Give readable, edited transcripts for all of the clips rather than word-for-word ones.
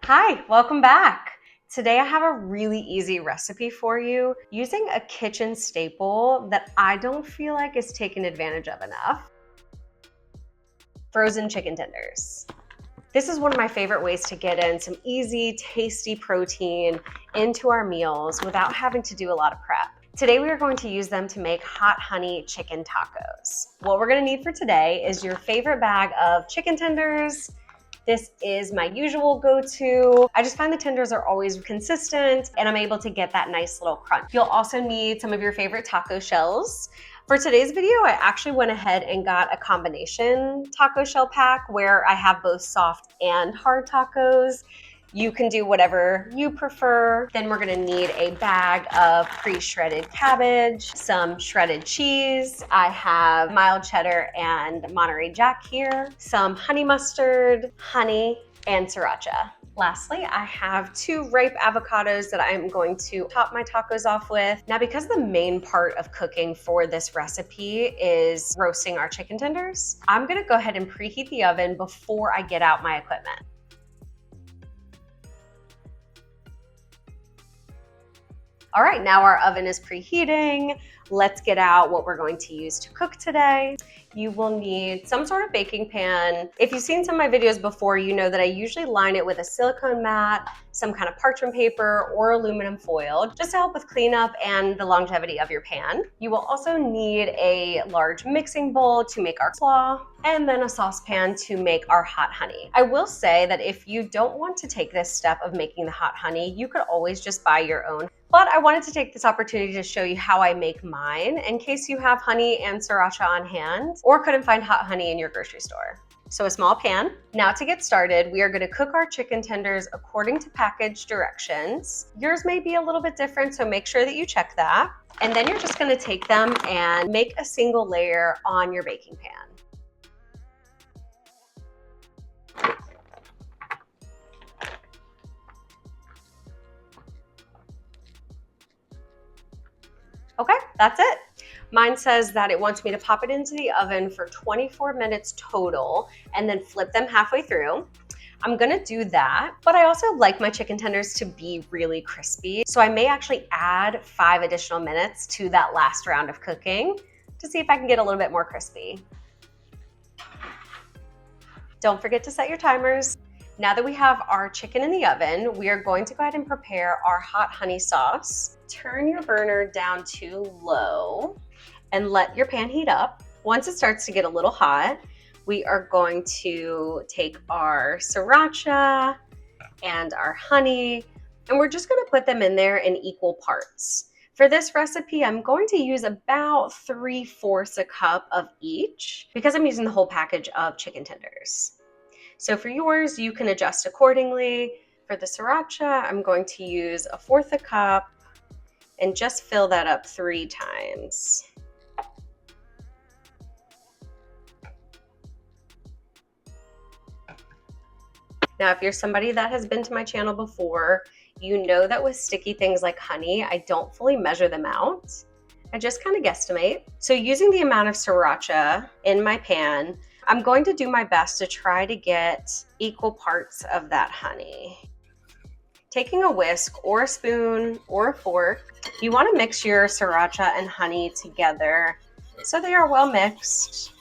Hi, welcome back. Today I have a really easy recipe for you using a kitchen staple that I don't feel like is taken advantage of enough. Frozen chicken tenders. This is one of my favorite ways to get in some easy, tasty protein into our meals without having to do a lot of prep. Today we are going to use them to make hot honey chicken tacos. What we're going to need for today is your favorite bag of chicken tenders. This is my usual go-to. I just find the tenders are always consistent and I'm able to get that nice little crunch. You'll also need some of your favorite taco shells. For today's video, I actually went ahead and got a combination taco shell pack where I have both soft and hard tacos. You can do whatever you prefer. Then we're gonna need a bag of pre-shredded cabbage, some shredded cheese. I have mild cheddar and Monterey Jack here, some honey mustard, honey, and sriracha. Lastly, I have 2 ripe avocados that I'm going to top my tacos off with. Now, because the main part of cooking for this recipe is roasting our chicken tenders, I'm gonna go ahead and preheat the oven before I get out my equipment. All right, now our oven is preheating. Let's get out what we're going to use to cook today. You will need some sort of baking pan. If you've seen some of my videos before, you know that I usually line it with a silicone mat, some kind of parchment paper or aluminum foil, just to help with cleanup and the longevity of your pan. You will also need a large mixing bowl to make our slaw, and then a saucepan to make our hot honey. I will say that if you don't want to take this step of making the hot honey, you could always just buy your own. But I wanted to take this opportunity to show you how I make mine in case you have honey and sriracha on hand or couldn't find hot honey in your grocery store. So a small pan. Now to get started, we are gonna cook our chicken tenders according to package directions. Yours may be a little bit different, so make sure that you check that. And then you're just gonna take them and make a single layer on your baking pan. Okay, that's it. Mine says that it wants me to pop it into the oven for 24 minutes total and then flip them halfway through. I'm gonna do that, but I also like my chicken tenders to be really crispy. So I may actually add 5 additional minutes to that last round of cooking to see if I can get a little bit more crispy. Don't forget to set your timers. Now that we have our chicken in the oven, we are going to go ahead and prepare our hot honey sauce. Turn your burner down to low and let your pan heat up. Once it starts to get a little hot, we are going to take our sriracha and our honey, and we're just gonna put them in there in equal parts. For this recipe, I'm going to use about 3/4 a cup of each because I'm using the whole package of chicken tenders. So for yours, you can adjust accordingly. For the sriracha, I'm going to use 1/4 a cup and just fill that up 3 times. Now, if you're somebody that has been to my channel before, you know that with sticky things like honey, I don't fully measure them out. I just kind of guesstimate. So using the amount of sriracha in my pan, I'm going to do my best to try to get equal parts of that honey. Taking a whisk or a spoon or a fork, you want to mix your sriracha and honey together so they are well mixed.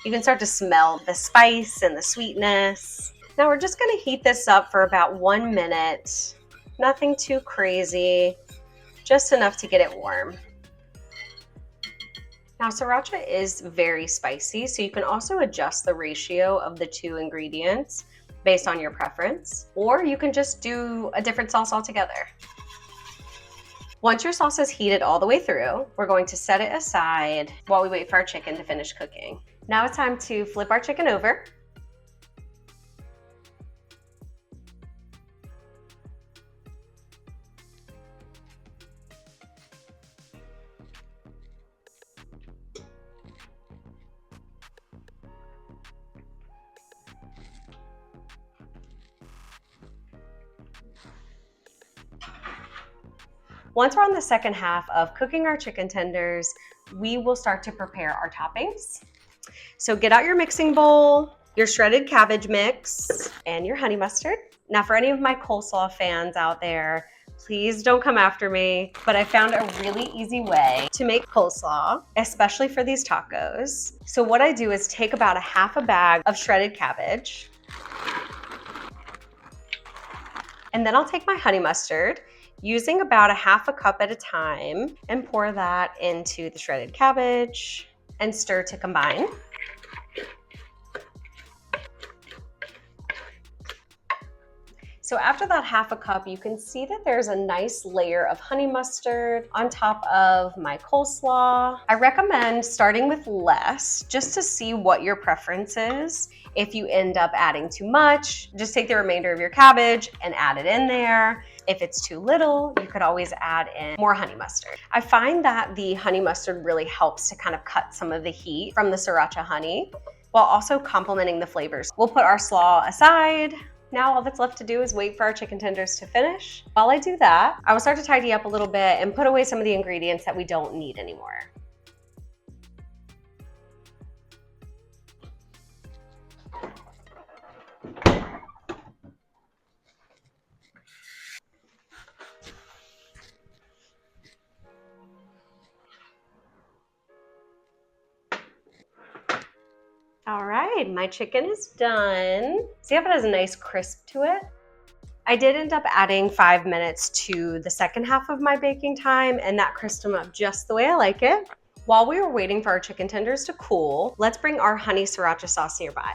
You can start to smell the spice and the sweetness. Now we're just going to heat this up for about 1 minute. Nothing too crazy, just enough to get it warm. Now, sriracha is very spicy, so you can also adjust the ratio of the 2 ingredients based on your preference, or you can just do a different sauce altogether. Once your sauce is heated all the way through, we're going to set it aside while we wait for our chicken to finish cooking. Now it's time to flip our chicken over. Once we're on the second half of cooking our chicken tenders, we will start to prepare our toppings. So get out your mixing bowl, your shredded cabbage mix, and your honey mustard. Now for any of my coleslaw fans out there, please don't come after me, but I found a really easy way to make coleslaw, especially for these tacos. So what I do is take about half a bag of shredded cabbage, and then I'll take my honey mustard, using about a half a cup at a time, and pour that into the shredded cabbage and stir to combine. So after that half a cup, you can see that there's a nice layer of honey mustard on top of my coleslaw. I recommend starting with less, just to see what your preference is. If you end up adding too much, just take the remainder of your cabbage and add it in there. If it's too little, you could always add in more honey mustard. I find that the honey mustard really helps to kind of cut some of the heat from the sriracha honey, while also complementing the flavors. We'll put our slaw aside. Now all that's left to do is wait for our chicken tenders to finish. While I do that, I will start to tidy up a little bit and put away some of the ingredients that we don't need anymore. All right, my chicken is done. See how it has a nice crisp to it? I did end up adding 5 minutes to the second half of my baking time, and that crisped them up just the way I like it. While we were waiting for our chicken tenders to cool, let's bring our honey sriracha sauce nearby.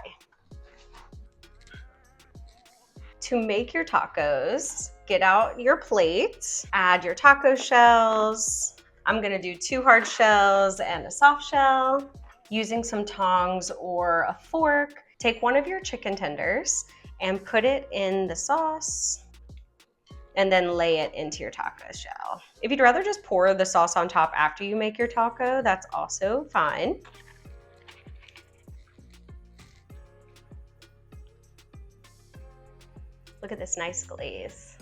To make your tacos, get out your plate, add your taco shells. I'm gonna do 2 hard shells and a soft shell. Using some tongs or a fork, take one of your chicken tenders and put it in the sauce, and then lay it into your taco shell. If you'd rather just pour the sauce on top after you make your taco, that's also fine. Look at this nice glaze.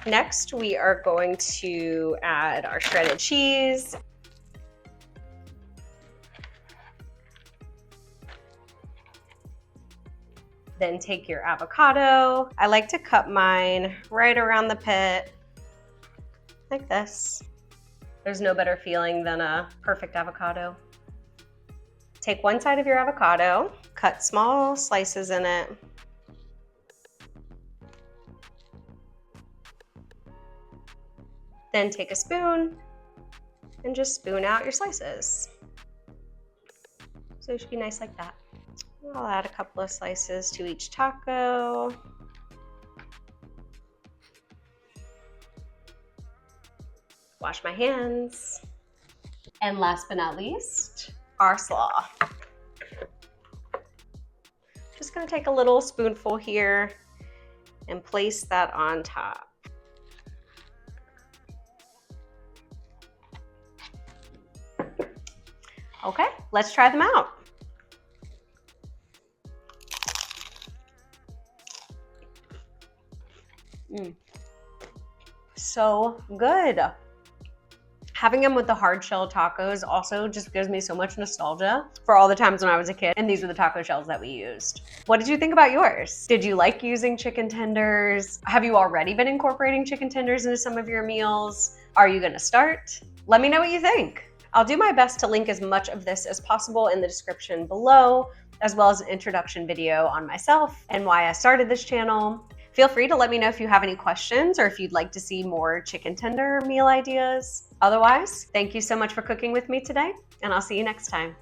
Next, we are going to add our shredded cheese. Then take your avocado. I like to cut mine right around the pit, like this. There's no better feeling than a perfect avocado. Take one side of your avocado, cut small slices in it. Then take a spoon and just spoon out your slices. So it should be nice like that. I'll add a couple of slices to each taco. Wash my hands. And last but not least, our slaw. Just gonna take a little spoonful here and place that on top. Okay, let's try them out. So good. Having them with the hard shell tacos also just gives me so much nostalgia for all the times when I was a kid, and these were the taco shells that we used. What did you think about yours? Did you like using chicken tenders? Have you already been incorporating chicken tenders into some of your meals? Are you gonna start? Let me know what you think. I'll do my best to link as much of this as possible in the description below, as well as an introduction video on myself and why I started this channel. Feel free to let me know if you have any questions or if you'd like to see more chicken tender meal ideas. Otherwise, thank you so much for cooking with me today, and I'll see you next time.